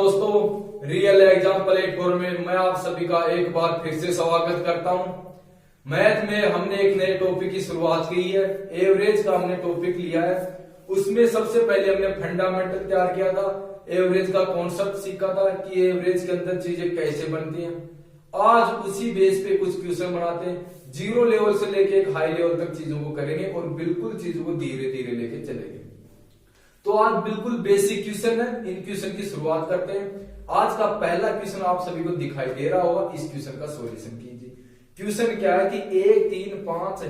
दोस्तों, real exam platform में मैं आप सभी का एक बार फिर से स्वागत करता हूं। मैथ में हमने एक नए टॉपिक की शुरुआत की है। एवरेज का हमने टॉपिक लिया है। उसमें सबसे पहले हमने फंडामेंटल तैयार किया था, एवरेज का कॉन्सेप्ट सीखा था कि एवरेज के अंदर चीजें कैसे बनती हैं। आज उसी बेस पे कुछ क्वेश्चन बनाते हैं। जीरो लेवल से लेके एक हाई लेवल तक चीजों को करेंगे और बिल्कुल चीजों को धीरे धीरे लेके चलेंगे। तो आज बिल्कुल बेसिक क्वेश्चन है, इन क्वेश्चन की शुरुआत करते हैं। आज का पहला क्वेश्चन आप सभी को दिखाई दे रहा होगा, इस क्वेश्चन का सॉल्यूशन कीजिए। क्वेश्चन क्या है कि 1, 3, 5,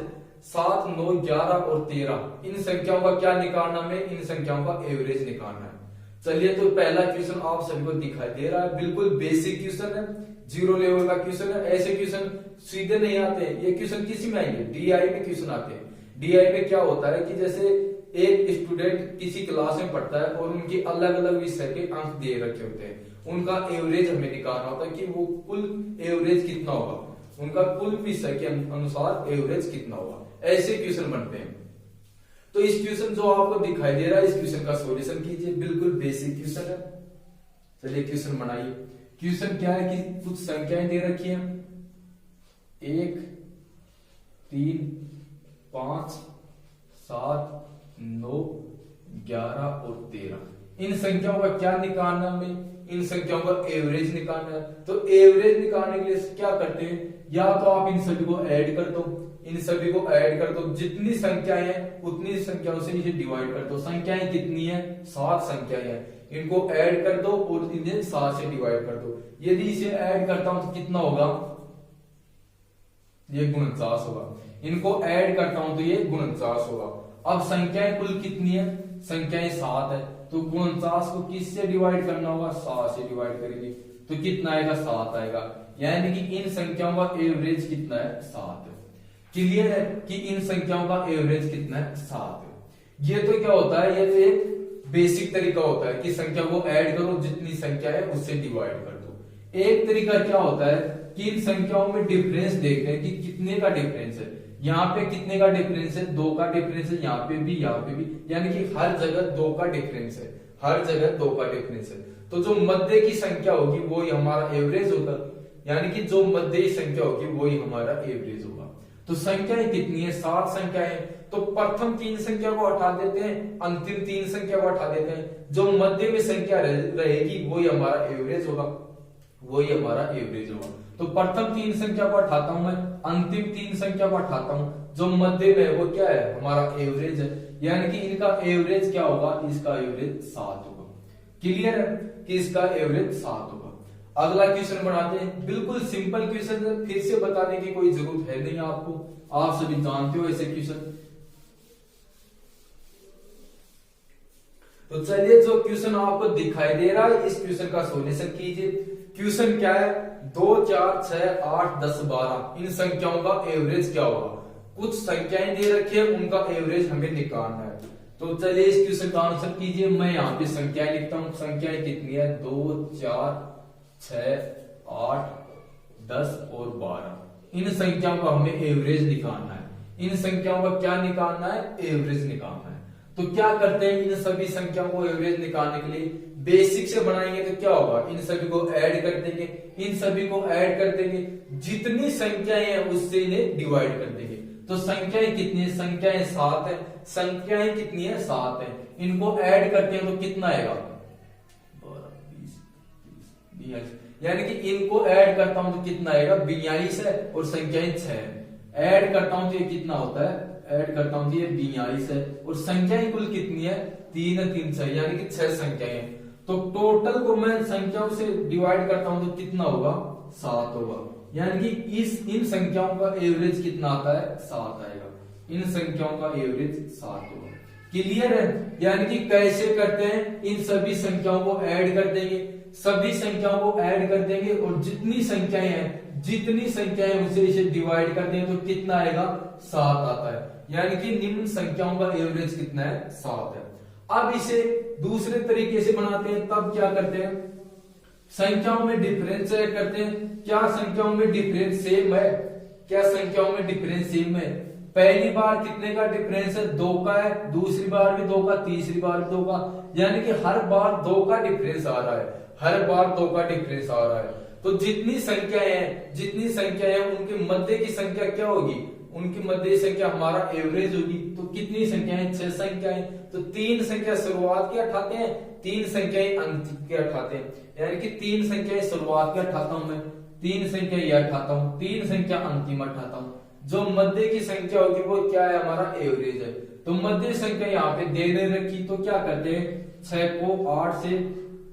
7, 9, 11 और 13 इन संख्याओं का क्या निकालना है, इन संख्याओं का एवरेज निकालना है। चलिए, तो पहला क्वेश्चन आप सभी को दिखाई दे रहा है। बिल्कुल बेसिक क्वेश्चन है, जीरो लेवल का क्वेश्चन है। ऐसे क्वेश्चन सीधे नहीं आते। ये क्वेश्चन किसी में आएंगे, डीआई में क्वेश्चन आते हैं। डीआई में क्या होता है कि जैसे एक स्टूडेंट किसी क्लास में पढ़ता है और उनके अलग अलग विषय के अंक दे रखे होते हैं, उनका एवरेज हमें निकालना होता है कि वो कुल एवरेज कितना होगा, उनका कुल विषय के अनुसार एवरेज कितना होगा। ऐसे क्वेश्चन बनते हैं। तो इस क्वेश्चन जो आपको दिखाई दे रहा है, इस क्वेश्चन का सॉल्यूशन कीजिए। बिल्कुल बेसिक क्वेश्चन है। चलिए क्वेश्चन बनाइए। क्वेश्चन क्या है कि कुछ संख्याएं दे रखी है, 1, 3, 5, 7, 9, 11 और 13 इन संख्याओं का क्या निकालना है, इन संख्याओं का एवरेज निकालना है। तो एवरेज निकालने के लिए क्या करते हैं, या तो आप इन सभी को ऐड कर दो, इन सभी को ऐड कर दो। जितनी संख्याएं हैं उतनी संख्याओं से इसे डिवाइड कर दो। संख्याएं कितनी है, 7 संख्याएं हैं। इनको ऐड कर दो और इन्हें 7 से डिवाइड कर दो। यदि इसे ऐड करता हूं तो कितना होगा, ये 49 होगा। इनको ऐड करता हूं तो ये 49 होगा। अब संख्याएं कुल कितनी है, संख्याएं 7 है। तो 49 को किससे डिवाइड करना होगा, 7 से डिवाइड करेंगे तो कितना आएगा, 7 आएगा। यानी कि इन संख्याओं का एवरेज कितना है, 7 है। क्लियर है कि इन संख्याओं का एवरेज कितना है, 7 है। ये तो क्या होता है, ये तो एक बेसिक तरीका होता है कि संख्या को ऐड करो, जितनी संख्या है उससे डिवाइड कर दो। एक तरीका क्या होता है कि इन संख्याओं में डिफरेंस देखते हैं कि कितने का डिफरेंस है। यहाँ पे कितने का डिफरेंस है, 2 का डिफरेंस है। यहाँ पे भी, यहाँ पे भी, यानी कि हर जगह 2 का डिफरेंस है, हर जगह 2 का डिफरेंस है। तो जो मध्य की संख्या होगी वो ही हमारा एवरेज होगा, यानी कि जो मध्य की संख्या होगी वो ही हमारा एवरेज होगा। तो संख्याएं कितनी है, 7 संख्याएं। तो प्रथम 3 संख्या को हटा देते हैं, अंतिम 3 संख्या को हटा देते हैं। जो मध्य में संख्या रहेगी वो ही हमारा एवरेज होगा, वो ही हमारा एवरेज होगा। तो प्रथम 3 संख्या को हटाता हूं मैं, अंतिम 3 संख्या को हटाता हूं, जो मध्य में वो क्या है, हमारा एवरेज है। यानी कि इनका एवरेज क्या होगा, इसका एवरेज 7 होगा। क्लियर है कि इसका एवरेज 7 होगा। अगला क्वेश्चन बनाते हैं। बिल्कुल सिंपल क्वेश्चन है, फिर से बताने की कोई जरूरत है नहीं आपको, आप सभी जानते हो ऐसे क्वेश्चन। तो चलिए, जो क्वेश्चन आपको दिखाई दे रहा है, इस क्वेश्चन का सॉल्यूशन कीजिए। क्वेश्चन क्या है, 2, 4, 6, 8, 10, 12 इन संख्याओं का एवरेज क्या होगा। कुछ संख्याएं दे रखी है, उनका एवरेज हमें निकालना है। तो चलिए इस क्वेश्चन का आंसर कीजिए। मैं यहाँ पे संख्याएं लिखता हूं। संख्याएं कितनी है, 2, 4, 6, 8, 10 और 12 इन संख्याओं का हमें एवरेज निकालना है। इन संख्याओं का क्या निकालना है, एवरेज निकालना है। तो क्या करते हैं, इन सभी संख्याओं को एवरेज निकालने के लिए बेसिक से बनाएंगे तो क्या होगा, इन सभी को ऐड कर देंगे, इन सभी को ऐड कर देंगे। जितनी संख्याएं हैं उससे इन्हें डिवाइड कर देंगे। तो संख्याएं कितनी है, संख्याएं 7 है। संख्याएं कितनी है, 7 है। इनको ऐड करते हैं तो कितना आएगा, 42, यानी कि इनको ऐड करता हूं तो कितना आएगा, 42 है। और संख्याएं 6 है। ऐड करता हूं तो ये कितना होता है, ऐड करता हूं तो ये 42 है। और संख्याएं कुल कितनी है, 3, 3, 6, यानी कि 6 संख्याएं हैं। तो टोटल को मैं संख्याओं से डिवाइड करता हूं तो कितना होगा, 7 होगा। यानी कि इन संख्याओं का एवरेज कितना आता है, 7 आएगा। इन संख्याओं का एवरेज 7 होगा। क्लियर है। यानी कि कैसे करते हैं, इन सभी संख्याओं को ऐड कर देंगे, सभी संख्याओं को ऐड कर देंगे और जितनी संख्याएं हैं, जितनी संख्याएं उसे इसे डिवाइड कर देंगे तो कितना आएगा, 7 आता है। यानी कि निम्न संख्याओं का एवरेज कितना है, 7 है। अब इसे दूसरे तरीके से बनाते हैं। तब क्या करते हैं, संख्याओं में डिफरेंस करते हैं। क्या संख्याओं में डिफरेंस सेम है, क्या संख्याओं में डिफरेंस सेम है। पहली बार कितने का डिफरेंस है, 2 का है। दूसरी बार भी 2 का, तीसरी बार भी 2 का, यानी कि हर बार 2 का डिफरेंस आ रहा है। हर बार 2 का डिफरेंस आ रहा है। तो जितनी संख्याएं हैं उनके मध्य की संख्या क्या होगी, उनकी मध्य संख्या हमारा एवरेज होगी। तो कितनी संख्याएं, 6 संख्याएं। तो 3 संख्या शुरुआत की उठाते हैं, 3 संख्याएं अंत की उठाते हैं, यानी कि 3 संख्याएं शुरुआत की उठाता हूं मैं, 3 संख्या यह उठाता हूं, 3 संख्या अंतिम उठाता हूं। जो मध्य की संख्या होगी वो क्या है, हमारा एवरेज है। तो मध्य संख्या यहाँ पे दे रखी, तो क्या करते हैं 6 को 8 से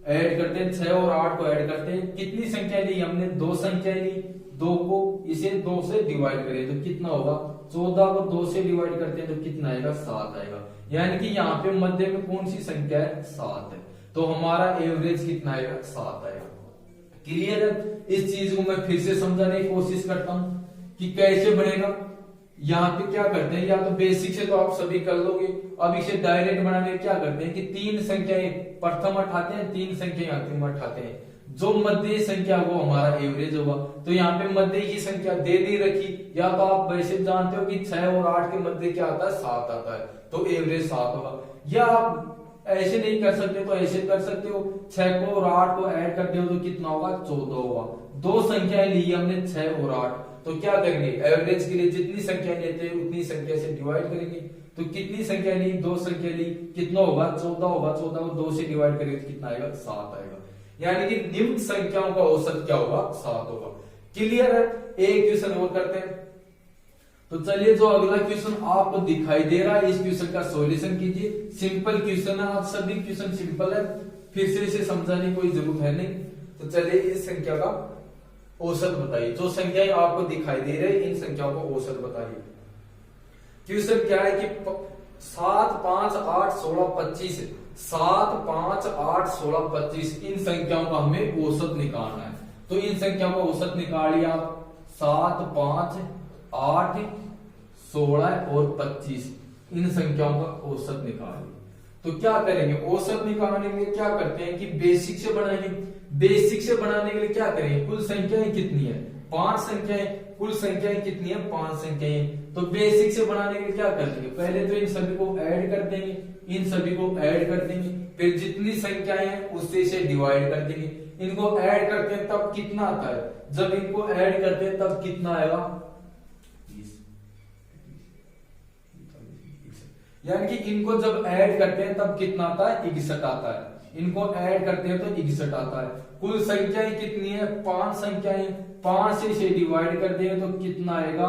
ऐड करते हैं, 6 और 8 को ऐड करते हैं। कितनी संख्या ली हमने, 2 संख्या ली, 2 को इसे 2 से डिवाइड करें तो कितना होगा, 14 को 2 से डिवाइड करते हैं तो कितना आएगा, 7 आएगा। यानी कि यहाँ पे मध्य में कौन सी संख्या है, 7 है। तो हमारा एवरेज कितना आएगा, 7 आएगा। क्लियर है। इस चीज को मैं फिर से समझाने की कोशिश करता हूं कि कैसे बनेगा। यहाँ पे क्या करते हैं, या तो बेसिक से तो आप सभी कर लोगे, अब इसे डायरेक्ट बनाने क्या करते हैं कि 3 संख्याएं प्रथम उठाते हैं, 3 संख्याएं अंतिम उठाते हैं। जो मध्य संख्या वो हमारा एवरेज होगा। तो यहाँ पे मध्य की संख्या दे रखी, या तो आप वैसे जानते हो कि 6 और 8 के मध्य क्या आता है, 7 आता है, तो एवरेज 7 होगा। या आप ऐसे नहीं कर सकते तो ऐसे कर सकते हो, 6 को और 8 को ऐड करते हो तो कितना होगा, 14 होगा। 2 संख्याएं ली हमने 6 और 8, तो क्या करेंगे, एवरेज के लिए जितनी संख्या लेते हैं उतनी संख्या से डिवाइड करेंगे। तो कितनी संख्या ली, 2 संख्या ली, कितना होगा, 14 होगा। 14 को 2 से डिवाइड करेंगे तो कितना आएगा, 7 आएगा। यानी कि निम्न संख्याओं का औसत क्या होगा, 7 होगा। क्लियर है। एक क्वेश्चन और करते हैं। तो चलिए, जो अगला क्वेश्चन आपको दिखाई दे रहा है इस क्वेश्चन का सॉल्यूशन कीजिए। सिंपल क्वेश्चन है, आप सभी क्वेश्चन सिंपल है, फिर से इसे समझाने की कोई जरूरत है नहीं। तो चलिए, इस संख्या का औसत बताइए। जो संख्याएं आपको दिखाई दे रही इन संख्याओं को औसत बताइए। क्वेश्चन क्या है कि 7, 5, 8, 16, 25 7, 5, 8, 16, 25 इन संख्याओं का हमें औसत निकालना है। तो इन संख्याओं का औसत निकालिए आप। 7, 5, 8, 16 और 25 इन संख्याओं का औसत निकालिए। तो क्या करेंगे, औसत निकालने के लिए क्या करते हैं कि बेसिक से बनाएंगे। बेसिक से बनाने के लिए क्या करेंगे, कुल संख्याएं कितनी है, 5 संख्याएं, कुल संख्याएं कितनी है, 5 संख्याएं। तो बेसिक से बनाने के लिए क्या कर देंगे, पहले तो इन सभी को ऐड कर देंगे, इन सभी को ऐड कर देंगे, फिर जितनी संख्याएं हैं उससे इसे डिवाइड कर देंगे। इनको ऐड करते हैं तब कितना आता है, जब इनको ऐड करते हैं तब कितना आएगा, यानी कि इनको जब ऐड करते हैं तब कितना आता है, 61 आता है। इनको ऐड करते हैं तो 61 आता है। कुल संख्याएं कितनी है, 5 संख्याएं, 5 से इसे डिवाइड कर देंगे तो कितना आएगा,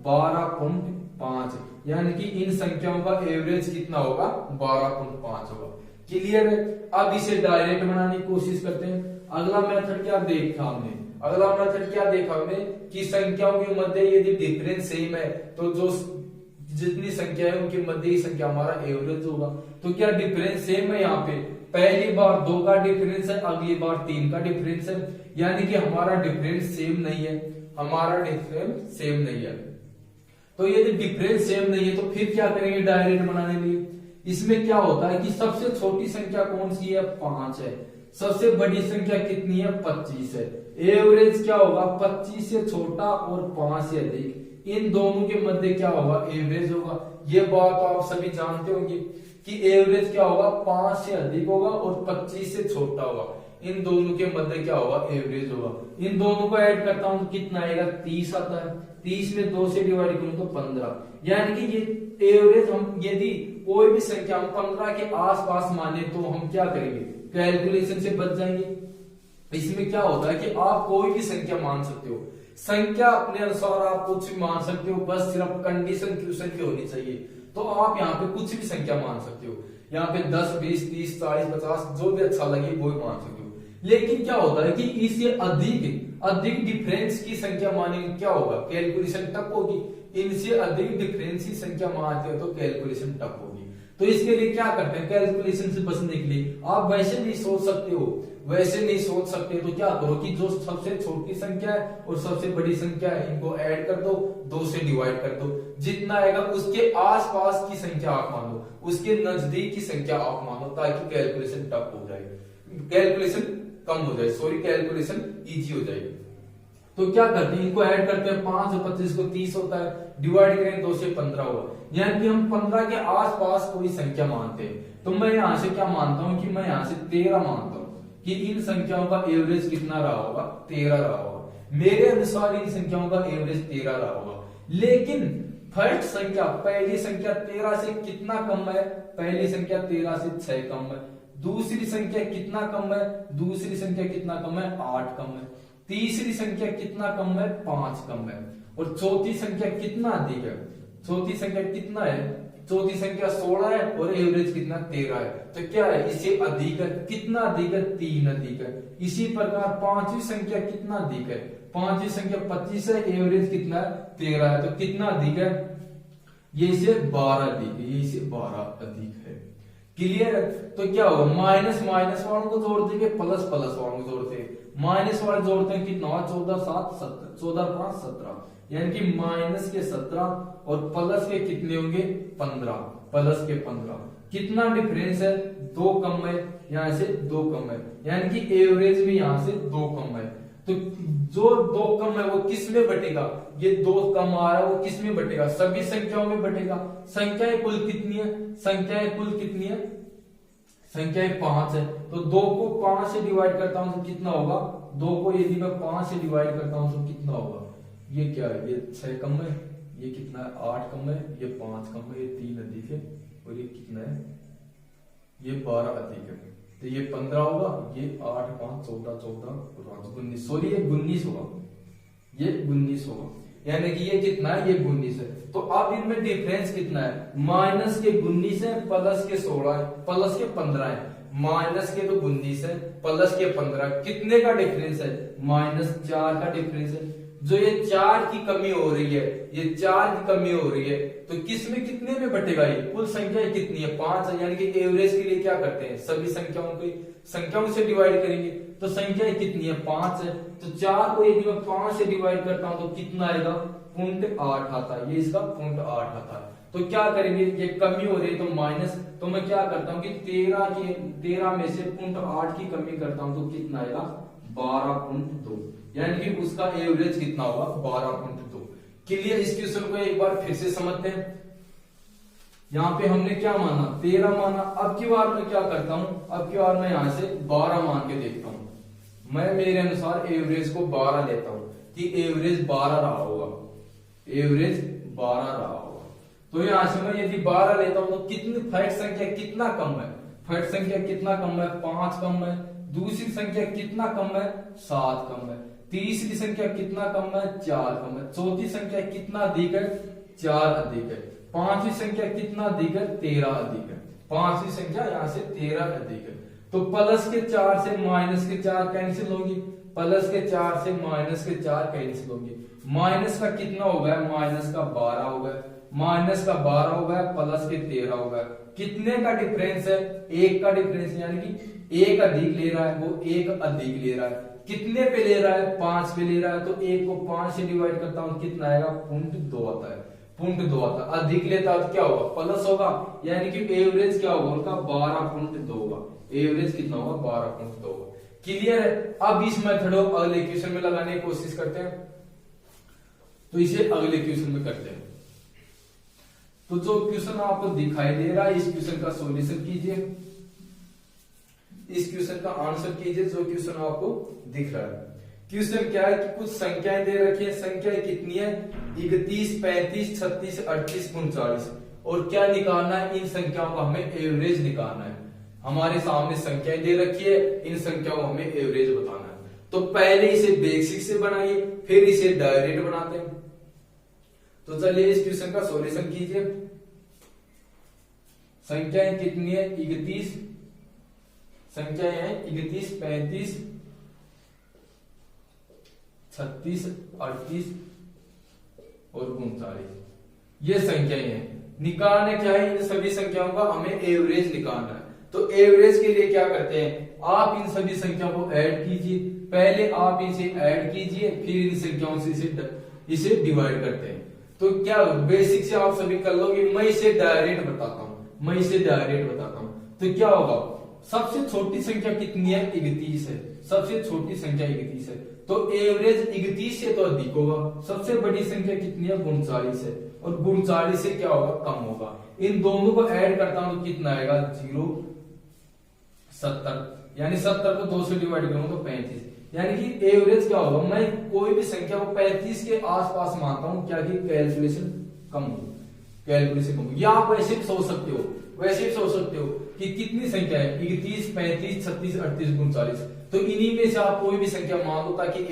12.5। यानी कि इन संख्याओं का एवरेज कितना होगा, 12.5 होगा। क्लियर है। अब इसे डायरेक्ट बनाने की कोशिश करते हैं। अगला मेथड क्या देखा हमने, अगला मेथड क्या देखा हमने कि संख्याओं के मध्य यदि डिफरेंस सेम है तो जो जितनी संख्या है उनके मध्य की संख्या हमारा एवरेज होगा। तो क्या डिफरेंस सेम है, यहाँ पे पहली बार 2 का डिफरेंस है, अगली बार 3 का डिफरेंस है, यानी कि हमारा डिफरेंस सेम नहीं है, हमारा डिफरेंस सेम नहीं है। तो यदि डिफरेंस सेम नहीं है तो फिर क्या करेंगे डायरेक्ट बनाने के लिए। इसमें क्या होता है कि सबसे छोटी संख्या कौन सी है, 5 है। सबसे बड़ी संख्या कितनी है, 25 है। एवरेज क्या होगा, 25 से छोटा और 5 से अधिक, इन दोनों के मध्य क्या होगा, एवरेज होगा। ये बात तो आप सभी जानते होंगे कि एवरेज क्या होगा, 5 से अधिक होगा और 25 से छोटा होगा। इन दोनों के मध्य क्या होगा, एवरेज होगा। इन दोनों को ऐड करता हूं तो कितना आएगा, 30 आता है। 30 में 2 से डिवाइड करूं तो 15। यानी कि ये एवरेज हम यदि कोई भी संख्या हम 15 के आसपास माने तो हम क्या करेंगे, कैलकुलेशन से बच जाएंगे। इसमें क्या होता है कि आप कोई भी संख्या मान सकते हो, संख्या अपने अनुसार आप कुछ भी मान सकते हो, बस सिर्फ कंडीशन क्वेश्चन की होनी चाहिए। तो आप यहाँ पे कुछ भी संख्या मान सकते हो, यहाँ पे 10, 20, 30, 40, 50 जो भी अच्छा लगे वो ही मान सकते हो। लेकिन क्या होता है कि इससे अधिक डिफरेंस की संख्या मानेंगे क्या होगा, कैलकुलेशन टफ होगी। इनसे अधिक डिफरेंस की संख्या मानते हो तो कैलकुलेशन टफ होगी। तो इसके लिए क्या करते हैं, कैलकुलेशन से बचने के लिए आप वैसे नहीं सोच सकते हो, वैसे नहीं सोच सकते तो क्या करो कि जो सबसे छोटी संख्या है और सबसे बड़ी संख्या है इनको ऐड कर दो, 2 से डिवाइड कर दो। जितना आएगा उसके आसपास की संख्या आप मानो, उसके नजदीक की संख्या आप मानो, ताकि कैलकुलेशन टफ हो जाए, कैलकुलेशन कम हो जाए, सॉरी कैलकुलेशन इजी हो जाए। तो क्या करते हैं, इनको ऐड करते हैं, 5 और 25 को 30 होता है, डिवाइड करें 2 से 15 होगा। यानी कि हम 15 के आसपास कोई संख्या मानते हैं। तो मैं यहां से क्या मानता हूं कि मैं यहां से 13 मानता हूं। कि इन संख्याओं का एवरेज कितना रहा होगा, 13 रहा होगा। मेरे अनुसार इन संख्याओं का एवरेज 13 रहा होगा, लेकिन फर्स्ट संख्या पहली संख्या 13 से कितना कम है, पहली संख्या 13 से 6 कम है। दूसरी संख्या कितना कम है, दूसरी संख्या कितना कम है, 8 कम है। तीसरी संख्या कितना कम है, 5 कम है। और चौथी संख्या कितना अधिक है, चौथी संख्या कितना है, चौथी संख्या 16 है और एवरेज कितना 13 है। तो क्या है, इससे अधिक है, कितना अधिक है, 3 अधिक है। इसी प्रकार पांचवी संख्या कितना अधिक है, पांचवी संख्या 25 है, एवरेज कितना है, 13 है। तो कितना अधिक है, ये इसे 12 अधिक है, ये इसे 12 अधिक है। क्लियर है। तो क्या होगा, माइनस माइनस वालों को जोड़ देंगे, प्लस प्लस वालों को जोड़ते हैं। माइनस वाले जोड़ते हैं कितना, 14 7 17, 14 5 17, यानी कि माइनस के 17 और प्लस के कितने होंगे, 15, प्लस के 15। कितना डिफरेंस है, 2 कम है, यहां से 2 कम है, यानी कि एवरेज भी यहां से 2 कम है। तो जो 2 कम है वो किस में बटेगा, ये 2 कम आ रहा है वो किस में बटेगा, सभी संख्याओं में बटेगा। संख्याएं कुल कितनी है, संख्याएं कुल कितनी है, संख्याएं 5 है। तो 2 को 5 से डिवाइड करता हूं तो कितना होगा, 2 को यदि मैं 5 से डिवाइड करता हूं तो कितना होगा, ये क्या है, ये 6 कम है, ये कितना है, 8 कम है, ये 5 कम है, ये 3 अधिक है, और ये कितना है, ये 12 अधिक है। तो ये 15 होगा, ये 8 5 14 14 और 19, सॉरी ये 19 होगा, ये 19 होगा, यानी कि ये कितना है, ये 19 है। तो अब इनमें डिफरेंस कितना है, माइनस के 19 है, प्लस के 16 है, प्लस के 15 है। माइनस के तो 19 है, प्लस के 15, कितने का डिफरेंस है, -4 का डिफरेंस है। जो ये 4 की कमी हो रही है, ये 4 की कमी हो रही है, तो किस में कितने में बटेगा, ये कुल संख्या कितनी है, 5 है, यानी कि एवरेज के लिए क्या करते हैं, सभी संख्याओं से डिवाइड करेंगे। तो संख्या कितनी है, 5 है। तो 4 को यदि मैं 5 से डिवाइड करता हूं तो कितना आएगा, 0.8 आता है, ये इसका 0.8 आता है। तो क्या करेंगे, ये कमी हो रही है तो माइनस, तो मैं क्या करता हूं कि 13 में से 0.8 की कमी करता हूं तो कितना आएगा, 12.2, यानी कि उसका एवरेज कितना होगा, 12.2। क्लियर। इस क्वेश्चन को एक बार फिर से समझते हैं। यहाँ पे हमने क्या माना, 13 माना। अब की बार मैं क्या करता हूं, अब की बार मैं यहां से 12 मान के देखता हूं। मैं मेरे अनुसार एवरेज को 12 लेता हूं कि एवरेज 12 रहा होगा, एवरेज 12 रहा होगा। तो यहां से मैं यदि 12 लेता हूं तो कितनी फैक्ट संख्या कितना कम है, फैक्ट संख्या कितना कम है, 5 कम है। दूसरी संख्या कितना कम है, 7 कम है। तीसरी संख्या कितना कम है, 4 कम है। चौथी संख्या कितना अधिक है, 4 अधिक है। पांचवी संख्या कितना अधिक है, 13 अधिक है। पांचवी संख्या यहां से 13 अधिक है। तो प्लस के 4 से माइनस के 4 कैंसिल होंगे, प्लस के 4 से माइनस के 4 कैंसिल होंगे। माइनस का कितना हो गया, माइनस का 12 हो गया, माइनस का 12 हो गया, प्लस के 13 हो गया। कितने का डिफरेंस है, 1 का डिफरेंस, यानी कि 1 अधिक ले रहा है, वो 1 अधिक ले रहा है। कितने पे ले रहा है, 5 पे ले रहा है। तो 1 को 5 से डिवाइड करता हूं कितना आएगा, 0.2 आता है, 0.2 आता है। अधिक लेता है तो क्या होगा, प्लस होगा, यानी कि एवरेज क्या होगा उनका, 12.2 होगा। एवरेज कितना होगा, 12.2 होगा। क्लियर है। अब इस मेथड को अगले क्वेश्चन में लगाने की कोशिश करते हैं। तो इसे अगले क्वेश्चन में करते हैं। तो जो क्वेश्चन आपको दिखाई दे रहा है, इस क्वेश्चन का सॉल्यूशन कीजिए, इस क्वेश्चन का आंसर कीजिए जो क्वेश्चन आपको दिख रहा है। क्वेश्चन क्या है कि कुछ संख्याएं दे रखी है, संख्याएं कितनी है, 31 35 36 38 39, और क्या निकालना है, इन संख्याओं का हमें एवरेज निकालना है। हमारे सामने संख्याएं दे रखी है, इन संख्याओं को हमें एवरेज बताना है। तो पहले इसे बेसिक से बनाइए, फिर इसे डायरेक्ट बनाते हैं। तो चलिए इस क्वेश्चन का सॉल्यूशन कीजिए। संख्याएं कितनी है, 31, संख्याएं हैं 31 35 36 38 और 39, ये संख्याएं हैं। निकालने क्या है, इन सभी संख्याओं का हमें एवरेज निकालना है। तो एवरेज के लिए क्या करते हैं, आप इन सभी संख्याओं को ऐड कीजिए। पहले आप इसे ऐड कीजिए, फिर इन संख्याओं से इसे डिवाइड करते हैं। तो क्या बेसिक से आप सभी कर लोगे, मैं इसे डायरेक्ट बताता हूं, मैं इसे डायरेक्ट बताता हूं। तो क्या होगा, सबसे छोटी संख्या कितनी है, 31 है, सबसे छोटी संख्या 31 है। तो एवरेज 31 से तो अधिक होगा। सबसे बड़ी संख्या कितनी है, 39 है, और 39 से क्या होगा, कम होगा। इन दोनों को ऐड करता हूं तो कितना आएगा, 0 70, यानी 70 को 2 से डिवाइड करूंगा तो 35, यानी कि एवरेज क्या होगा, मैं कोई भी संख्या को 35 के आसपास मानता हूं क्या कि कैलकुलेशन कम हो, कैलकुलेशन कम हो। या आप वैसे भी सोच सकते हो, वैसे भी सोच सकते हो कि कितनी संख्या है 31, 35, 36, 38, 39, तो इन्हीं में से आप कोई भी संख्या मान लो ताकि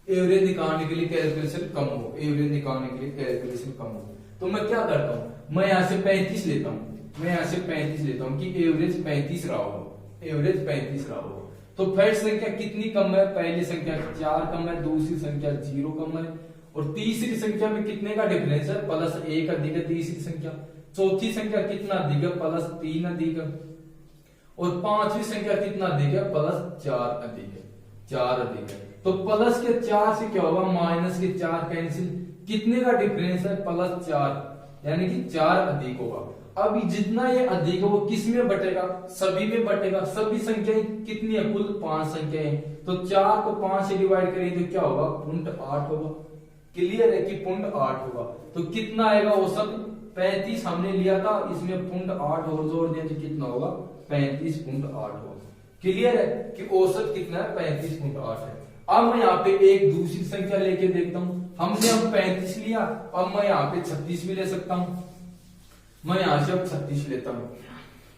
एवरेज निकालने के लिए कैलकुलेशन कम हो, एवरेज निकालने के लिए कैलकुलेशन कम हो। तो मैं क्या करता हूं, मैं यहां से 35 लेता हूं, मैं यहां से 35 लेता हूं कि एवरेज 35 रहा हो, एवरेज 35 रहा हो। तो फर्स्ट संख्या कितनी कम है, पहली संख्या 4 कम है, दूसरी संख्या 0 कम है, और तीसरी संख्या में कितने का डिफरेंस है, +1 अधिक है तीसरी संख्या, चौथी संख्या कितना अधिक है, +3 अधिक है, और पांचवी संख्या कितना अधिक है, +4 अधिक है, 4 अधिक है। तो प्लस के 4 से क्या होगा, माइनस के 4 कैंसिल, कितने का डिफरेंस है, +4, यानी कि 4 अधिक होगा। अब जितना ये अधिक है वो किस में बटेगा, सभी में बटेगा, सभी संख्याएं कितनी है, कुल 5 संख्याएं, तो 4 को 5 से डिवाइड करेंगे तो क्या होगा, 0.8 होगा। क्लियर है कि 0.8 होगा। तो कितना आएगा औसत, 35 हमने लिया था, इसमें 0.8 और जोड़ दिया तो कितना होगा, 35.8 होगा। क्लियर है कि औसत कितना है, 35.8 है। अब मैं यहाँ पे एक दूसरी संख्या लेके देखता हूं, हमने अब 35 लिया, अब मैं यहाँ पे 36 भी ले सकता हूं। मैं यहां से अब 36 लेता हूं,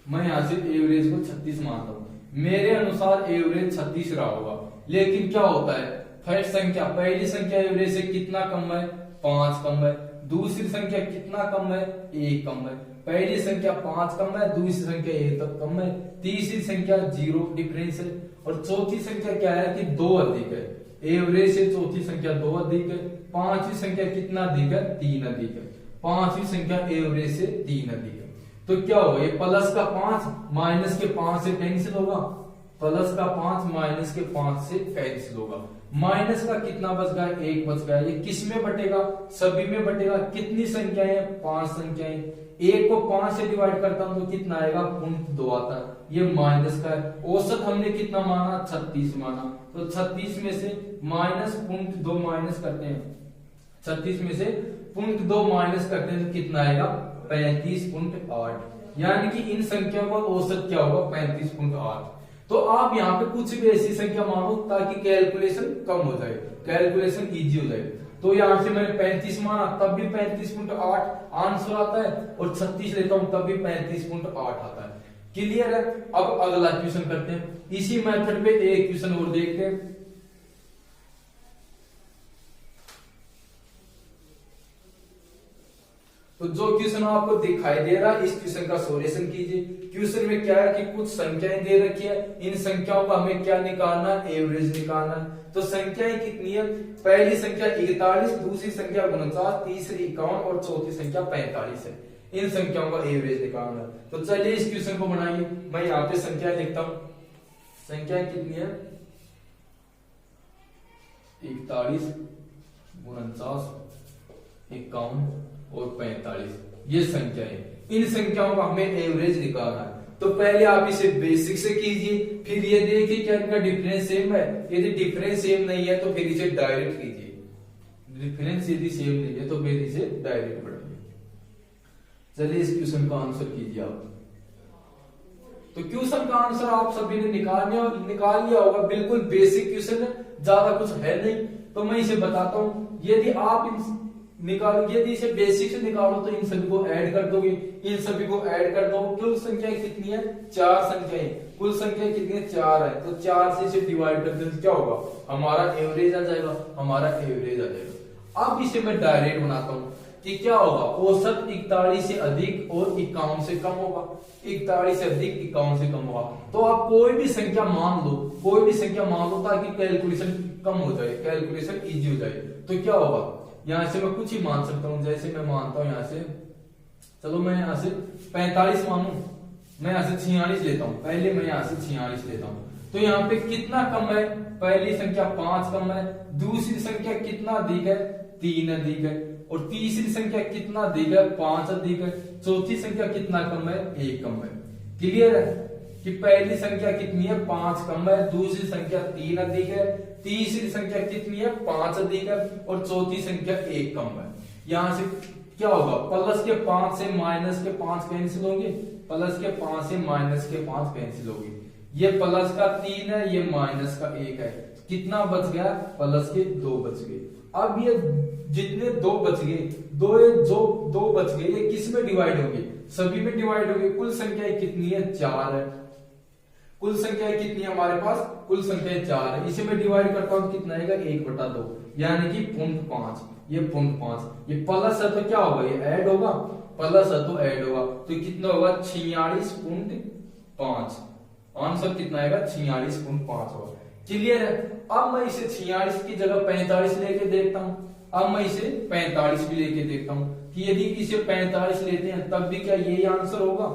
मैं यहां से एवरेज को 36 मानता हूं, मेरे अनुसार एवरेज 36 रहा होगा। लेकिन क्या होता है, फर्स्ट संख्या, पहली संख्या एवरेज से कितना कम है, 5 कम है, दूसरी संख्या कितना कम है, 1 कम है, पहली संख्या 5 कम है, दूसरी संख्या 1 तक कम है, तीसरी संख्या 0 डिफरेंस है, और चौथी संख्या क्या है कि 2 अधिक है, एवरेज से चौथी संख्या 2 अधिक है, पांचवी संख्या कितना अधिक है, 3 अधिक है, पांचवी संख्या एवरेज से 3 अधिक है। तो क्या होगा, ये प्लस का 5 माइनस के 5 से कैंसिल होगा, प्लस का 5 माइनस के 5 से कैंसिल होगा, माइनस का कितना बच गया, 1 बच गया। ये किस में बटेगा, सभी में बटेगा। कितनी संख्याएं, 5 संख्याएं, 1 को 5 से डिवाइड करता हूं तो कितना आएगा, 0.2 आता है, ये माइनस का है। औसत हमने कितना माना, 36 माना, तो 36 में से माइनस 0.2 माइनस करते हैं, 36 में से 0.2 माइनस करते हैं तो कितना आएगा, 35.8, यानी कि इन संख्याओं का औसत क्या होगा, 35.8। तो आप यहाँ पे कुछ भी ऐसी संख्या मानो ताकि कैलकुलेशन कम हो जाए, कैलकुलेशन इजी हो जाए। तो यहाँ से मैंने 35 माना तब भी 35.8 आंसर आता है, और 36 लेता हूं तब भी 35.8 आता है। क्लियर है। अब अगला क्वेश्चन करते हैं, इसी मेथड पे एक क्वेश्चन और देखते हैं। तो जो क्वेश्चन आपको दिखाई दे रहा है इस क्वेश्चन का सॉल्यूशन कीजिए। क्वेश्चन में क्या है कि कुछ संख्याएं दे रखी है, इन संख्याओं का हमें क्या निकालना है, एवरेज निकालना है। तो संख्याएं कितनी है, पहली संख्या 41, दूसरी संख्या 49, तीसरी 51 और चौथी संख्या 45 है। इन संख्याओं का एवरेज निकालना है। तो चलिए इस क्वेश्चन को बनाइए। मैं यहाँ पे संख्याएं लिखता हूं, संख्याएं कितनी है, 41, 49, 51 और 45, ये संख्या है। इन संख्याओं का हमें एवरेज निकालना है। तो पहले आप इसे बेसिक से कीजिए, फिर ये देखिए क्या इनका डिफरेंस सेम है। यदि डिफरेंस सेम नहीं है तो फिर इसे डायरेक्ट कीजिए। डिफरेंस यदि सेम नहीं है तो फिर इसे डायरेक्ट बढ़ाइए। चलिए इस क्वेश्चन का आंसर कीजिए आप। तो क्वेश्चन का आंसर आप सभी ने निकाल लिया होगा। बिल्कुल बेसिक क्वेश्चन है, ज्यादा कुछ है नहीं। तो मैं इसे बताता हूं, यदि आप यदि इसे बेसिक से निकालो तो इन सभी को ऐड कर दोगे, इन सभी को ऐड कर दो। कुल संख्या कितनी है, 4 संख्याएं, कुल संख्या कितनी है, 4 है। तो 4 से इसे डिवाइड कर दो तो क्या होगा, हमारा एवरेज आ जाएगा, हमारा एवरेज आ जाएगा। अब इसे मैं डायरेक्ट बनाता हूं कि क्या होगा, औसत 41 से अधिक और 51 से कम होगा, 41 से अधिक 51 से कम होगा। तो आप कोई भी संख्या मान लो, कोई भी संख्या मान लो ताकि कैलकुलेशन कम हो जाए, कैलकुलेशन इजी हो जाए। तो क्या होगा, यहां से मैं कुछ ही मान सकता हूं, जैसे मैं मानता हूं यहां से, चलो मैं यहां से 45 मानू, मैं यहां से 46 लेता हूं। पहले मैं यहां से 46 लेता हूं। तो यहां पे कितना कम है, पहली संख्या 5 कम है, दूसरी संख्या कितना अधिक है, 3 अधिक है, और तीसरी संख्या कितना अधिक है, 5 अधिक है, चौथी संख्या कितना कम है, 1 कम है। क्लियर है कि पहली संख्या कितनी है, 5 कम है, दूसरी संख्या 3 अधिक है, तीसरी संख्या कितनी है, 5 अधिक है, और चौथी संख्या 1 कम है। यहां से क्या होगा, प्लस के 5 से माइनस के 5 कैंसिल होंगे, प्लस के 5 से माइनस के 5 कैंसिल होंगे। ये प्लस का 3 है, ये माइनस का 1 है। कितना बच गया? प्लस के 2 बच गए। अब ये जितने 2 बच गए, जो 2 बच गए, ये किस में डिवाइड होंगे? सभी में डिवाइड होंगे। कुल संख्या कितनी है? 4 है। कुल संख्या कितनी है हमारे पास? कुल संख्या 4 है। इसे मैं डिवाइड करता हूं, कितना आएगा? 1/2, यानी कि 0.5। ये 0.5, ये प्लस है तो क्या होगा? ये ऐड होगा। प्लस है तो ऐड होगा, तो कितना होगा? 46.5। आंसर कितना आएगा? 46.5 होगा। क्लियर है? अब मैं इसे 46 की जगह 45 लेके देखता हूं। अब मैं इसे 45 भी लेके देखता हूं कि यदि इसे 45 लेते हैं तब भी क्या यही आंसर होगा?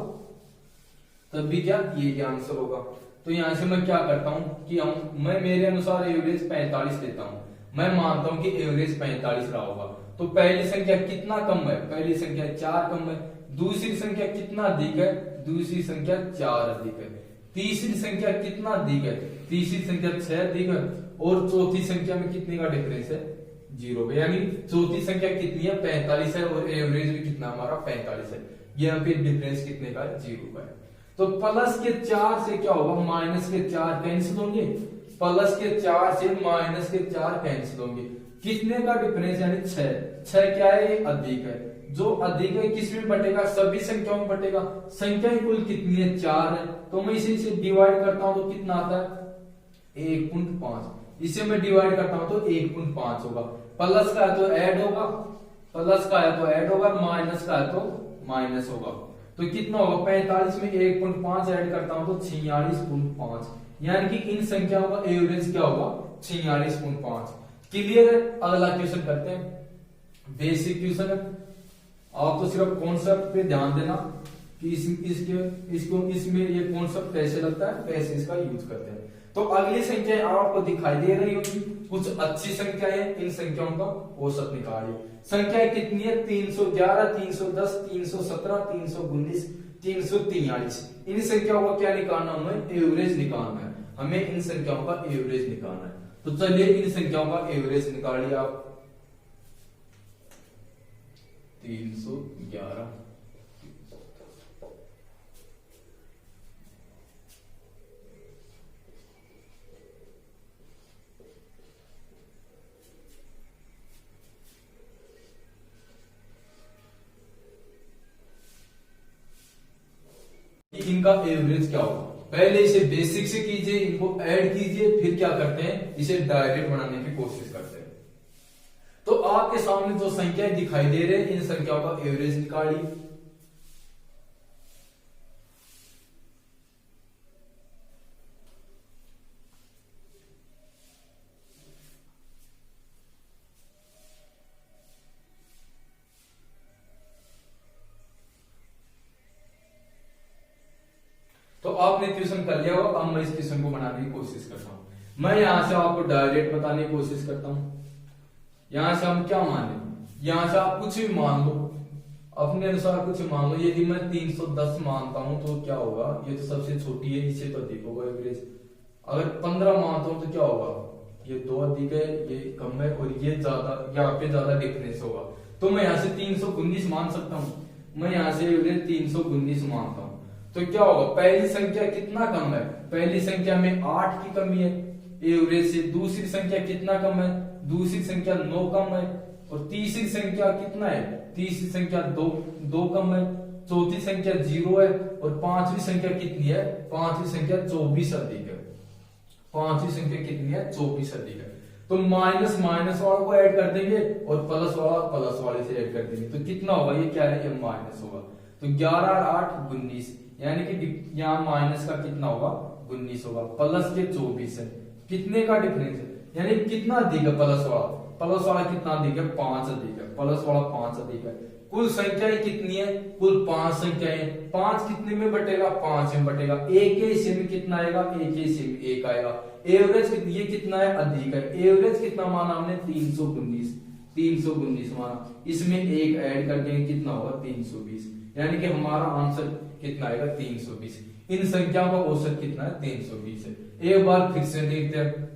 तब भी क्या यही आंसर होगा? तो यहां से मैं क्या करता हूं कि मैं मेरे अनुसार एवरेज 45 लेता हूं। मैं मानता हूं कि एवरेज 45 रहा होगा। तो पहली संख्या कितना कम है? पहली संख्या 4 कम है। दूसरी संख्या कितना अधिक है? दूसरी संख्या 4 अधिक है। तीसरी संख्या कितना अधिक है? तीसरी संख्या 6 अधिक है। और चौथी संख्या में कितने का डिफरेंस है? 0 का। यानी चौथी संख्या कितनी है? 45 है। और एवरेज भी कितना हमारा? 45 है। यहाँ पे डिफरेंस कितने का है? 0 का है। तो प्लस के 4 से क्या होगा? माइनस के 4 कैंसिल होंगे। प्लस के 4 से माइनस के 4 कैंसिल होंगे। कितने का डिफरेंस? यानी 6। 6 क्या है? ये अधिक है। जो अधिक है किस में बटेगा? सभी संख्याओं में बटेगा। संख्या कुल कितनी है? 4 है। तो मैं इसे डिवाइड करता हूं तो कितना आता है? 1.5। इसे मैं डिवाइड करता हूं तो 1.5 होगा। प्लस का है तो ऐड होगा, प्लस का है तो ऐड होगा, माइनस का है तो माइनस होगा। तो कितना होगा? 45 में 1.5 ऐड करता हूं तो 46.5। यानी कि इन संख्याओं का एवरेज क्या होगा? 46.5। क्लियर है? अगला क्वेश्चन करते हैं। बेसिक क्वेश्चन है। आप तो सिर्फ कॉन्सेप्ट पे ध्यान देना कि इसमें ये कॉन्सेप्ट कैसे लगता है, कैसे इसका यूज करते हैं। तो अगली संख्याएं आपको दिखाई दे रही होगी, कुछ अच्छी संख्याएं। इन संख्याओं का औसत निकालिए। संख्याएं कितनी है? 311, 310, 317, 319, 343। इन संख्याओं का क्या निकालना? हमें एवरेज निकालना है। हमें इन संख्याओं का एवरेज निकालना है। तो चलिए इन संख्याओं का एवरेज निकालिए आप। 311, इनका एवरेज क्या होगा? पहले इसे बेसिक से कीजिए, इनको ऐड कीजिए, फिर क्या करते हैं? इसे डायरेक्ट बनाने की कोशिश करते हैं। तो आपके सामने जो संख्याएं दिखाई दे रहे हैं, इन संख्याओं का एवरेज निकालिए। तो आपने क्वेश्चन कर लिया होगा। अब मैं इस क्वेश्चन को बनाने की कोशिश करता हूं। मैं यहां से आपको डायरेक्ट बताने की कोशिश करता हूं। यहां से हम क्या मान लें? यहां से आप कुछ भी मान लो, अपने अनुसार कुछ मान लो। यदि मैं 310 मानता हूं तो क्या होगा? ये तो सबसे छोटी है, इससे तो अधिक होगा एवरेज। अगर 15 मानता हूं तो क्या होगा? ये 2 अधिक है, ये कम है, और ये ज्यादा, यहाँ पे ज्यादा डिफरेंस होगा। तो मैं यहाँ से 319 मान सकता हूं। मैं यहाँ से एवरेज 319 मानता हूं। तो क्या होगा? पहली संख्या कितना कम है? पहली संख्या में 8 की कमी है एवरेज से। दूसरी संख्या कितना कम है? दूसरी संख्या 9 कम है। और तीसरी संख्या कितना है? तीसरी संख्या 2 कम है। चौथी संख्या 0 है। और पांचवी संख्या कितनी है? पांचवी संख्या 24 अधिक है। पांचवी संख्या कितनी है? 24 अधिक है। तो माइनस माइनस वाला को ऐड कर देंगे और प्लस वाला प्लस वाले से ऐड कर देंगे। तो कितना होगा? ये क्या है? ये माइनस होगा। तो 11 और 8 19, यानी कि यहाँ माइनस का कितना होगा? 19 होगा। प्लस के 24 है। कितने का डिफरेंस है? यानी कितना अधिक है? प्लस वाला। प्लस वाला कितना अधिक है? 5 अधिक है। प्लस वाला 5 अधिक है। कुल संख्याएं कितनी है? कुल 5 संख्याएं। 5 कितने में बटेगा? 5 में बटेगा। एक के हिस्से में कितना आएगा? एक के हिस्से में 1 आएगा। एवरेज ये कितना है? अधिक है। एवरेज कितना माना हमने? 319। 319 माना। इसमें 1 ऐड कर देंगे, कितना होगा? 320। यानी कि हमारा आंसर कितना आएगा? 320। इन संख्याओं का औसत कितना है? 320 है। एक बार फिर से देखते हैं।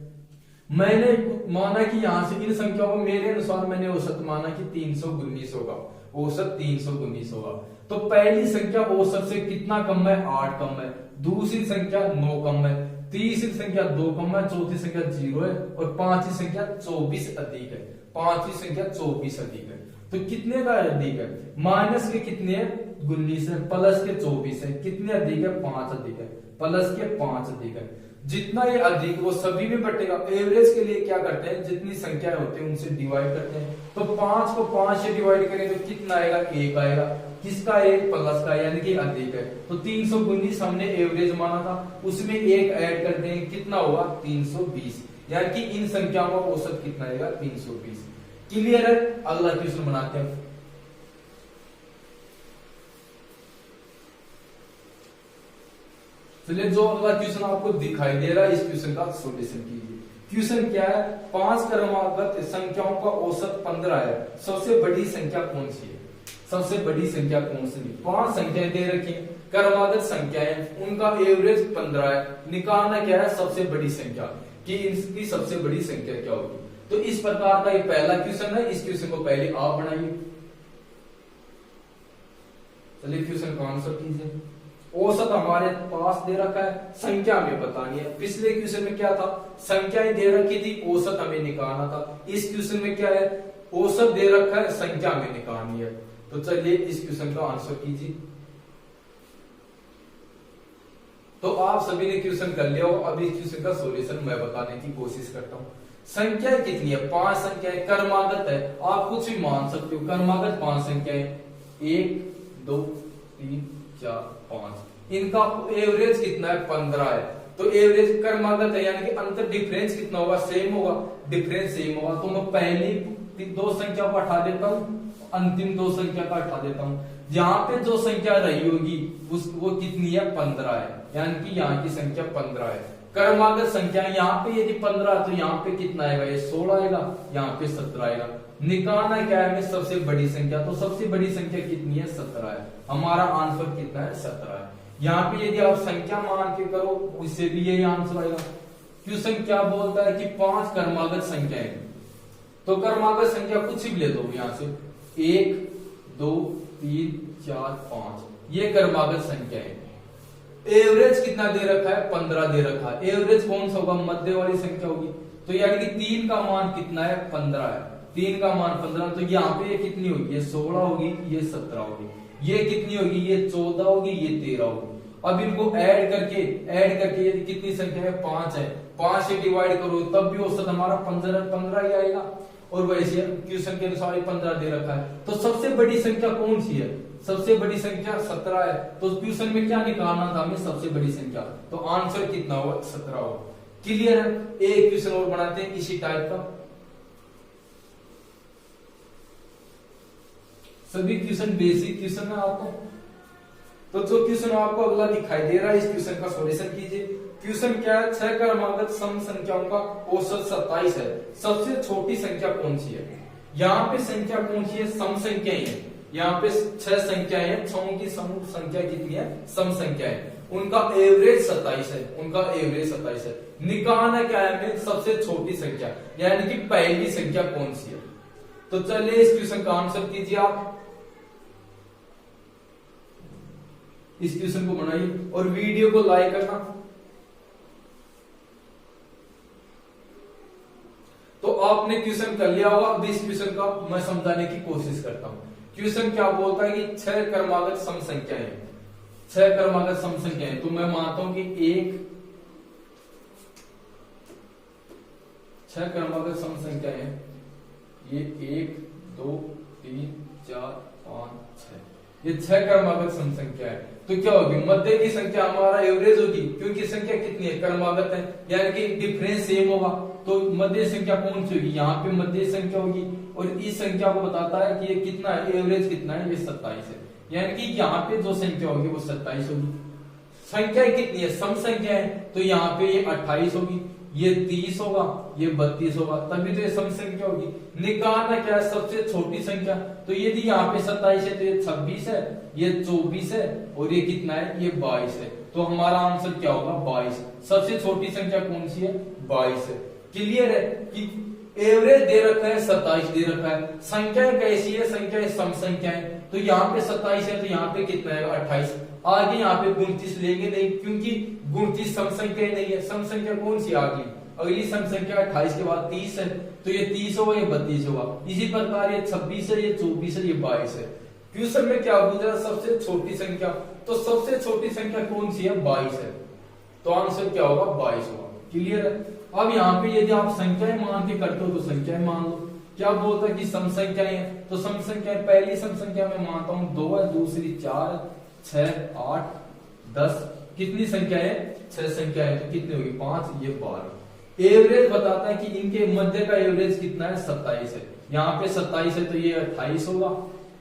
मैंने माना कि यहाँ से इन संख्याओं को मेरे अनुसार मैंने औसत माना कि 319 होगा, औसत 319 होगा। तो पहली संख्या औसत से कितना कम है, 8 कम है, दूसरी संख्या 9 कम है, तीसरी संख्या 2 कम है, चौथी संख्या 0 है और पांचवी संख्या 24 अधिक है, पांचवी संख्या 24 अधिक है। तो कितने का अधिक है, माइनस के कितने है 19 है, प्लस के 24 है, कितने अधिक है 5 अधिक है, प्लस के 5 अधिक है। जितना ये अधिक वो सभी में बटेगा। एवरेज के लिए क्या करते हैं, जितनी संख्याएं होती है उनसे डिवाइड करते हैं। तो 5 को 5 से डिवाइड करें तो कितना आएगा, 1 आएगा, किसका 1, प्लस का, यानी कि अधिक है। तो 319 हमने एवरेज माना था, उसमें 1 ऐड करते हैं, कितना होगा 320, यानी कि इन संख्याओं का औसत कितना आएगा 320। क्लियर है। अगला क्वेश्चन बनाते हैं। चलिए, जो अगला क्वेश्चन आपको दिखाई दे रहा है इस क्वेश्चन का सॉल्यूशन कीजिए। क्वेश्चन क्या है, 5 क्रमागत संख्याओं का औसत 15 है, सबसे बड़ी संख्या कौन सी है, सबसे बड़ी संख्या कौन सी है। 5 संख्याएं दे रखी हैं, क्रमागत संख्याएं, उनका एवरेज 15 है, निकालना क्या है सबसे बड़ी संख्या, कि इनकी सबसे बड़ी संख्या क्या होगी। तो इस प्रकार का ये पहला क्वेश्चन है, इस क्वेश्चन को पहले आप बनाइए। चलिए क्वेश्चन का आंसर कीजिए। औसत हमारे पास दे रखा है, संख्या हमें बतानी है। पिछले क्वेश्चन में क्या था, संख्याएं दे रखी थी, औसत हमें निकालना था। इस क्वेश्चन में क्या है, औसत दे रखा है, संख्या हमें निकालनी है। तो चलिए इस क्वेश्चन का आंसर कीजिए। तो आप सभी ने क्वेश्चन कर लिया हो, अब इस क्वेश्चन का सॉल्यूशन मैं बताने की कोशिश करता हूं। संख्या कितनी है, 5 संख्याएं, क्रमागत है, आप कुछ भी मान सकते हो, क्रमागत 5 संख्याएं, 1 2 3 4 5, इनका एवरेज कितना है 15 है। तो एवरेज क्रमागत है, यानी कि अंतर डिफरेंस कितना होगा, सेम होगा, डिफरेंस सेम होगा। तो मैं पहली 2 संख्या को हटा देता हूं, अंतिम 2 संख्या का हटा देता हूं। यहाँ पे जो संख्या रही होगी वो कितनी है 15 है, यानी कि यहाँ की संख्या 15 है। क्रमागत संख्या यहाँ पे यदि 15 तो यहाँ पे कितना आएगा, ये 16 आएगा, यहाँ पे 17 आएगा। निकालना क्या है हमें सबसे बड़ी संख्या, तो सबसे बड़ी संख्या कितनी है 17 है। हमारा आंसर कितना है 17 है। यहाँ पे यदि आप संख्या मान के करो उससे भी यही आंसर आएगा। क्वेश्चन क्या बोलता है कि 5 क्रमागत संख्याएं, तो क्रमागत संख्या कुछ भी ले दो यहाँ से, 1 2 3 4 5, ये क्रमागत संख्या है। एवरेज कितना दे रखा है 15 दे रखा है। एवरेज कौन सा होगा, मध्य वाली संख्या होगी। तो यानी कि 3 का मान कितना है 15 है, 3 का मान 15, तो यहाँ पे ये कितनी होगी, ये 16 होगी, ये 17 होगी, ये कितनी होगी, ये 14 होगी, ये 13 होगी। अब इनको ऐड करके यदि कितनी संख्या है 5 है, 5 से डिवाइड करो तब भी औसत हमारा 15 ही आएगा। और वैसे क्वेश्चन के अनुसार 15 दे रखा है। तो सबसे बड़ी संख्या कौन सी है, सबसे बड़ी संख्या 17 है। तो क्वेश्चन में क्या निकालना था हमें, सबसे बड़ी संख्या। तो आंसर कितना होगा 17 होगा। क्लियर है। एक क्वेश्चन और बनाते हैं इसी टाइप का। सभी क्वेश्चन बेसिक क्वेश्चन है आपको। तो जो क्वेश्चन आपको अगला दिखाई दे रहा है इस क्वेश्चन का सॉल्यूशन कीजिए। क्वेश्चन क्या है, 6 क्रमागत सम संख्याओं का औसत 27 है, सबसे छोटी संख्या कौन सी है। यहाँ पे संख्या कौन सी है, सम संख्याएं है। यहाँ पे 6 संख्याएं हैं, 6 की सम संख्या कितनी है, सम संख्या है। उनका एवरेज 27 है, उनका एवरेज 27 है। निकालना क्या है हमें, सबसे छोटी संख्या, यानी कि पहली संख्या कौन सी है। तो चलिए इस क्वेश्चन का आंसर कीजिए आप। इस क्वेश्चन को बनाइए और वीडियो को लाइक करना। तो आपने क्वेश्चन कर लिया होगा। अब इस क्वेश्चन का मैं समझाने की कोशिश करता हूं। क्वेश्चन क्या बोलता है कि 6 क्रमागत सम संख्याएं, 6 क्रमागत सम संख्याएं। तो मैं मानता हूं कि 6 क्रमागत सम संख्याएं हैं, ये 1 2 3 4 5 6, ये 6 क्रमागत सम संख्या है। तो क्या होगी, मध्य की संख्या हमारा एवरेज होगी, क्योंकि संख्या कितनी है क्रमागत है, यानी कि डिफरेंस सेम होगा। तो मध्य संख्या कौन सी होगी, यहाँ पे मध्य संख्या होगी। और इस संख्या को बताता है कि ये कितना है, एवरेज कितना है, ये 27 है। यानी कि यहाँ पे जो संख्या होगी वो 27 होगी। संख्या कितनी है, सम संख्या है, तो यहाँ पे ये 28 होगी, ये 30 होगा, ये 32 होगा, तभी तो ये सम संख्या होगी। निकालना क्या है, सबसे छोटी संख्या। तो यदि यहाँ पे 27 है तो ये 26 है, ये 24 है, और ये कितना है, ये 22 है। तो हमारा आंसर क्या होगा 22। सबसे छोटी संख्या कौन सी है, 22 है। क्लियर है कि एवरेज दे रखा है 27 दे रखा है, संख्याएं कैसी है, संख्याएं सम संख्याएं, तो यहाँ पे 27 है तो यहाँ पे कितना है 28। आगे यहाँ पे 29 लेंगे नहीं क्योंकि 29 सम संख्या नहीं है। सम संख्या कौन सी आगे, अगली सम संख्या 28 के बाद 30 है, तो ये 30 होगा ये 32 होगा। इसी प्रकार ये 26 है, ये 24 है, ये 22 है। क्वेश्चन में क्या पूछ रहा है, सबसे छोटी संख्या, तो सबसे छोटी संख्या कौन सी है 22 है, तो आंसर क्या होगा 22 होगा। क्लियर है। अब यहाँ पे यदि आप संख्याएं मान के करते हो तो संख्याएं मान लो। क्या बोलता है कि सम संख्याएं हैं, तो सम संख्या पहली सम संख्या में मानता हूं 2 है, दूसरी 4, 6, 8, 10, कितनी संख्या है 6 संख्या है, तो कितनी होगी 5, ये 12। एवरेज बताता है कि इनके मध्य का एवरेज कितना है 27 है। यहाँ पे 27 है तो ये 28 होगा,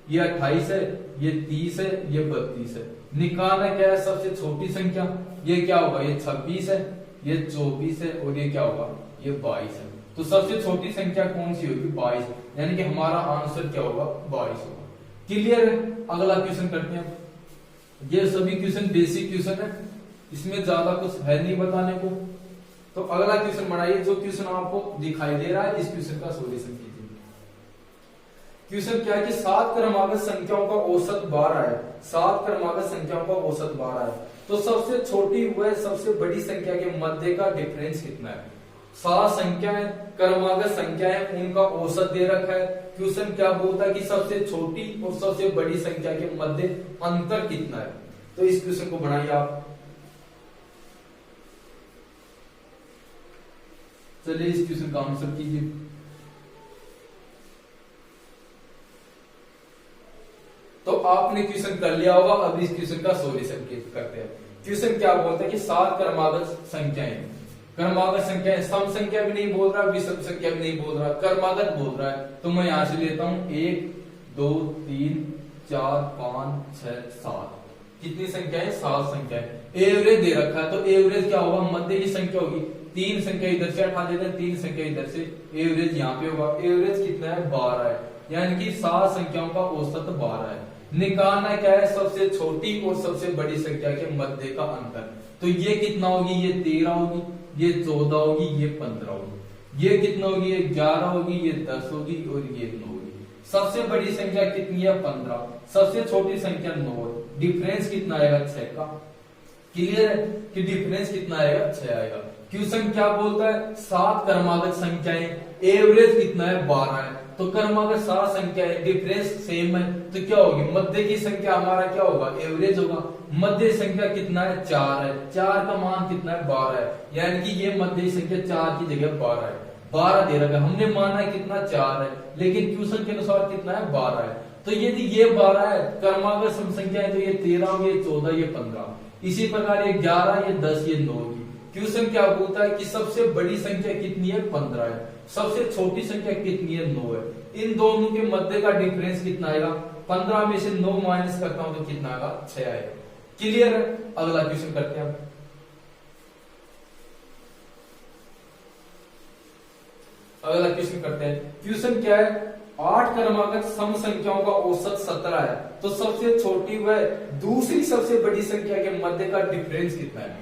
ये 28 है, ये 30 है, ये 32 है। निकालना क्या है सबसे छोटी संख्या, ये क्या होगा ये 26 है, ये 24 है और ये क्या होगा ये 22 है। तो सबसे छोटी संख्या कौन सी होगी 22, यानी कि हमारा आंसर क्या होगा 22 होगा। क्लियर है। अगला क्वेश्चन करते हैं। ये सभी क्वेश्चन बेसिक क्वेश्चन है, इसमें ज्यादा कुछ है नहीं बताने को। तो अगला क्वेश्चन बनाइए, जो क्वेश्चन आपको दिखाई दे रहा है इस क्वेश्चन का सॉल्यूशन कीजिए। क्वेश्चन क्या है कि 7 क्रमागत संख्याओं का औसत 12 है। 7 क्रमागत संख्याओं का औसत 12 है, तो सबसे छोटी व सबसे बड़ी संख्या के मध्य का डिफरेंस कितना है। 7 संख्याएं क्रमागत संख्याएं, उनका औसत दे रखा है। क्वेश्चन क्या बोलता है कि सबसे छोटी और सबसे बड़ी संख्या के मध्य अंतर कितना है। तो इस क्वेश्चन को बनाइए आप। चलिए इस क्वेश्चन का आंसर कीजिए। तो आपने क्वेश्चन कर लिया होगा, अब इस क्वेश्चन का सॉल्यूशन करते हैं। क्वेश्चन क्या बोलता है कि 7 क्रमागत संख्याएं, क्रमागत संख्या सम संख्या भी नहीं बोल रहा, विषम संख्या भी नहीं बोल रहा, क्रमागत बोल रहा है। तो मैं यहां से लेता हूं 1 2 3 4 5 6 7, कितनी संख्याएं 7 संख्याएं। एवरेज दे रखा है, तो एवरेज क्या होगा मध्य की संख्या होगी। 3 संख्या इधर से हटा देते हैं, 3 संख्या इधर से, एवरेज यहाँ पे होगा। एवरेज कितना है 12 है, यानी कि 7 संख्याओं का औसत 12 है। निकालना क्या है सबसे छोटी और सबसे बड़ी संख्या के मध्य का अंतर। तो ये कितना होगी, ये 13 होगी, ये 14 होगी, ये 15 होगी। ये कितना होगी, ये 11 होगी, ये 10 होगी और ये 9 होगी। सबसे बड़ी संख्या कितनी है 15, सबसे छोटी संख्या 9। डिफरेंस कितना आएगा 6 का। क्लियर है कि डिफरेंस कितना आएगा 6 आएगा। क्वेश्चन क्या बोलता है 7 क्रमागत संख्याएं, एवरेज कितना है 12 है, तो क्रमागत 7 संख्या है, डिफरेंस सेम है, तो क्या होगी मध्य की संख्या हमारा क्या होगा एवरेज होगा। मध्य संख्या कितना है 4 है, 4 का मान कितना है 12 है, यानी कि ये मध्य संख्या 4 की जगह 12 है। 12 दे रखा है, हमने माना है कितना 4 है, लेकिन क्वेश्चन के अनुसार कितना है 12 है। तो यदि ये 12 है क्रमागत सम संख्या है, तो ये 13, ये 14, ये 15। इसी प्रकार ये 11, ये 10, ये 9 होगी। क्वेश्चन क्या बोलता है कि सबसे बड़ी संख्या कितनी है 15 है, सबसे छोटी संख्या कितनी है 9 है। इन दोनों के मध्य का डिफरेंस कितना आएगा, 15 में से 9 माइनस करता हूं तो कितना आएगा 6 आएगा। क्लियर है। अगला क्वेश्चन करते हैं। अगला क्वेश्चन करते हैं। क्वेश्चन क्या है 8 क्रमागत सम संख्याओं का औसत 17 है, तो सबसे छोटी व दूसरी सबसे बड़ी संख्या के मध्य का डिफरेंस कितना है।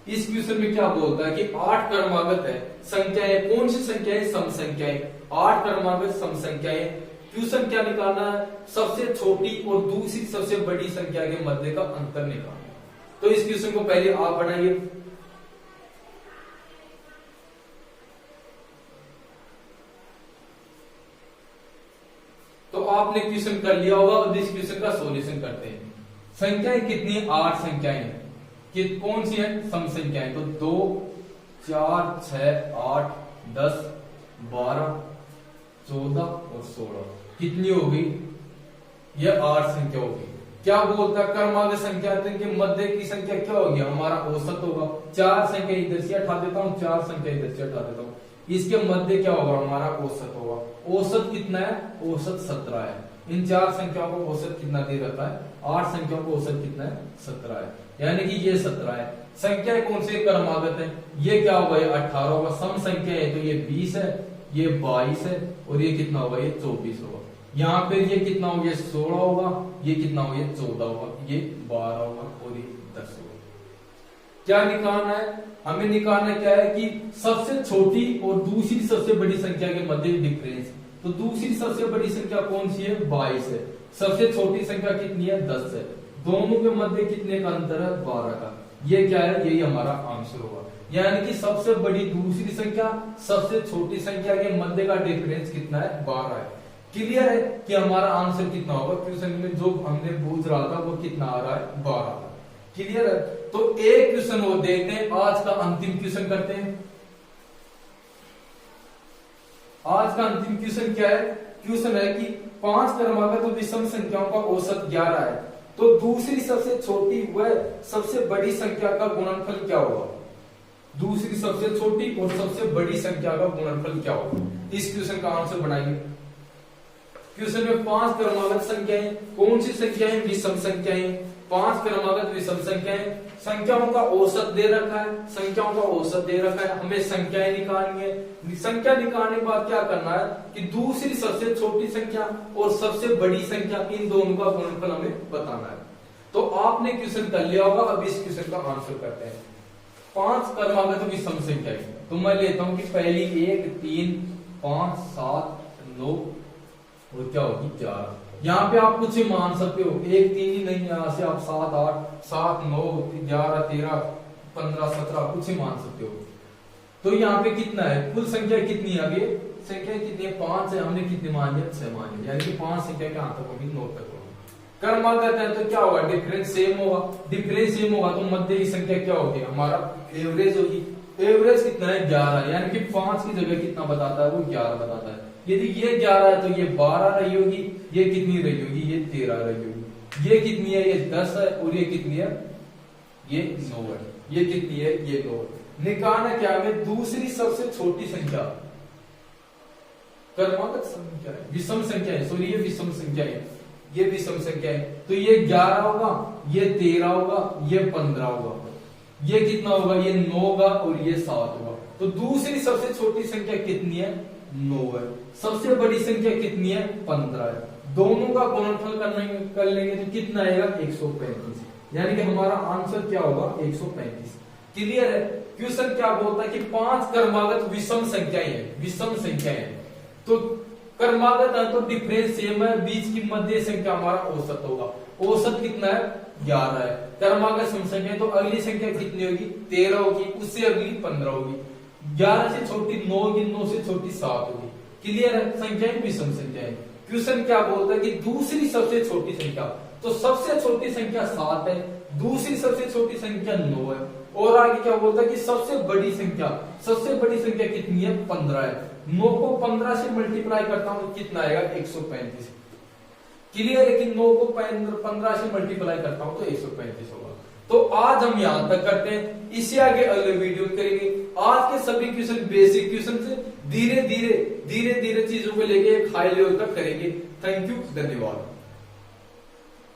इस क्वेश्चन में क्या बोलता है कि 8 क्रमागत है संख्याएं, कौन सी संख्याएं सम संख्याएं, 8 क्रमागत सम संख्याएं। क्वेश्चन क्या निकालना है सबसे छोटी और दूसरी सबसे बड़ी संख्या के मध्य का अंतर निकालना। तो इस क्वेश्चन को पहले आप बनाइए। तो आपने क्वेश्चन कर लिया होगा, अब इस क्वेश्चन का सॉल्यूशन करते हैं। संख्याएं कितनी 8 संख्याएं हैं, कि कौन सी है सम संख्याएं, तो 2 4 6 8 10 12 14 और 16 कितनी होगी, यह 8 संख्या होगी। क्या बोलता है क्रमागत संख्या के मध्य की संख्या क्या होगी हमारा औसत होगा। 4 संख्या इधर से हटा देता हूं, 4 संख्या इधर से हटा देता हूं, इसके मध्य क्या होगा हमारा औसत होगा। औसत कितना है, औसत 17 है। इन 4 संख्याओं को औसत कितना दे रखा है, 8 संख्याओं को औसत कितना है 17 है, यानी कि ये 17 है। संख्या कौन से क्रमागत है, ये क्या होगा ये 18 होगा। सम संख्या है तो ये 20 है, ये 22 है और ये कितना होगा ये 24 होगा। यहाँ पे ये कितना होगा 16 होगा, ये कितना होगा ये 14 होगा, ये 12 होगा और ये 10 होगा। क्या निकालना है? हमें निकालना क्या है कि सबसे छोटी और दूसरी सबसे बड़ी संख्या के मध्य डिफरेंस। तो दूसरी सबसे बड़ी संख्या कौन सी है? 22 है। सबसे छोटी संख्या कितनी है? 10 है। दोनों के मध्य कितने का अंतर है? 12 का। ये क्या है? यही हमारा आंसर होगा। यानी कि सबसे बड़ी दूसरी संख्या सबसे छोटी संख्या के मध्य का डिफरेंस कितना है? 12 है। क्लियर है कि हमारा आंसर कितना होगा? क्वेश्चन में जो हमने पूछ रहा था वो कितना आ रहा है? 12। क्लियर है? तो एक क्वेश्चन वो देखते हैं, आज का अंतिम क्वेश्चन करते हैं। आज का अंतिम क्वेश्चन क्या है? क्वेश्चन है कि 5 क्रमागत विषम संख्याओं का औसत 11 है, तो दूसरी सबसे छोटी व सबसे बड़ी संख्या का गुणनफल क्या होगा? दूसरी सबसे छोटी और सबसे बड़ी संख्या का गुणनफल क्या होगा? इस क्वेश्चन का आंसर बनाएंगे। क्वेश्चन में 5 क्रमागत संख्याएं, कौन सी संख्याएं? विषम संख्याएं। 5 क्रमागत विषम संख्याएं, संख्याओं का औसत दे रखा है, संख्याओं का औसत दे रखा है, हमें संख्याएं निकालनी है। संख्या निकालने के बाद क्या करना है कि दूसरी सबसे छोटी संख्या और सबसे बड़ी संख्या, इन दोनों का गुणनफल हमें बताना है। तो आपने क्वेश्चन कर लिया होगा, अब इस क्वेश्चन का आंसर करते हैं। 5 क्रमागत विषम संख्याएं, तो मैं लेता हूं कि पहली 1, 3, 5, 7, 9 और क्या होगी? 11। यहाँ पे आप कुछ मान सकते हो, 1, 3 ही नहीं, यहाँ से आप 7, 8, 7, 9, 11, 13, 15, 17 कुछ ही मान सकते हो। तो यहाँ पे कितना है? कुल संख्या कितनी है? आगे संख्या कितनी है? 5 है। हमने कितने मान लिया? 6 मान लिया। यानी कि 5 संख्या के तक होगी? 9 तक होगी। क्रमागत है तो क्या होगा? डिफरेंस सेम होगा। डिफरेंस सेम होगा तो मध्य की संख्या क्या होगी? हमारा एवरेज होगी। एवरेज कितना है? 11। यानी कि 5 की जगह कितना बताता है? वो 11 बताता है। यदि ये 11 है तो ये 12 रही होगी। ये कितनी रही होगी? ये 13 रही होगी। ये कितनी है? ये 10 है। और ये कितनी है? ये 9 है। ये कितनी है? ये 9 है। निकालना क्या है? दूसरी सबसे छोटी संख्या, क्रमागत संख्या है, विषम संख्या है, सॉरी ये विषम संख्या है, ये विषम संख्या है। तो ये 11 होगा, ये 13 होगा, ये 15 होगा, ये कितना होगा? ये 9 होगा और ये 7 होगा। तो दूसरी सबसे छोटी संख्या कितनी है? 9 है। सबसे बड़ी संख्या कितनी है? 15 है। दोनों का गुणनफल कर लेंगे तो कितना आएगा? 135। यानी कि हमारा आंसर क्या होगा? 135। क्लियर है? क्वेश्चन क्या बोलता है कि 5 क्रमागत विषम संख्याएं हैं, विषम संख्याएं हैं। तो क्रमागत है तो डिफरेंस सेम है, बीच की मध्य संख्या हमारा औसत होगा। औसत कितना है? 11 है। क्रमागत सम संख्या तो अगली संख्या कितनी होगी? 13 होगी। उससे अगली 15 होगी। 11 से छोटी 9 होगी, 9 से छोटी 7 होगी। क्लियर है? संख्याएं विषम संख्याएं। क्वेश्चन क्या बोलता है कि दूसरी सबसे छोटी संख्या, तो सबसे छोटी संख्या 7 है, दूसरी सबसे छोटी संख्या 9 है। और आगे क्या बोलता है कि सबसे बड़ी संख्या कितनी है? 15 है। 9 को 15 से मल्टीप्लाई करता हूं तो कितना आएगा? 135। क्लियर है कि 9 को 15 से मल्टीप्लाई करता हूं तो 135 होगा। तो आज हम यहां तक करते हैं, इससे आगे अगले वीडियो में करेंगे। आज के सभी क्वेश्चन बेसिक क्वेश्चन से धीरे धीरे चीजों को लेके एक हाई लेवल तक करेंगे। थैंक यू, धन्यवाद।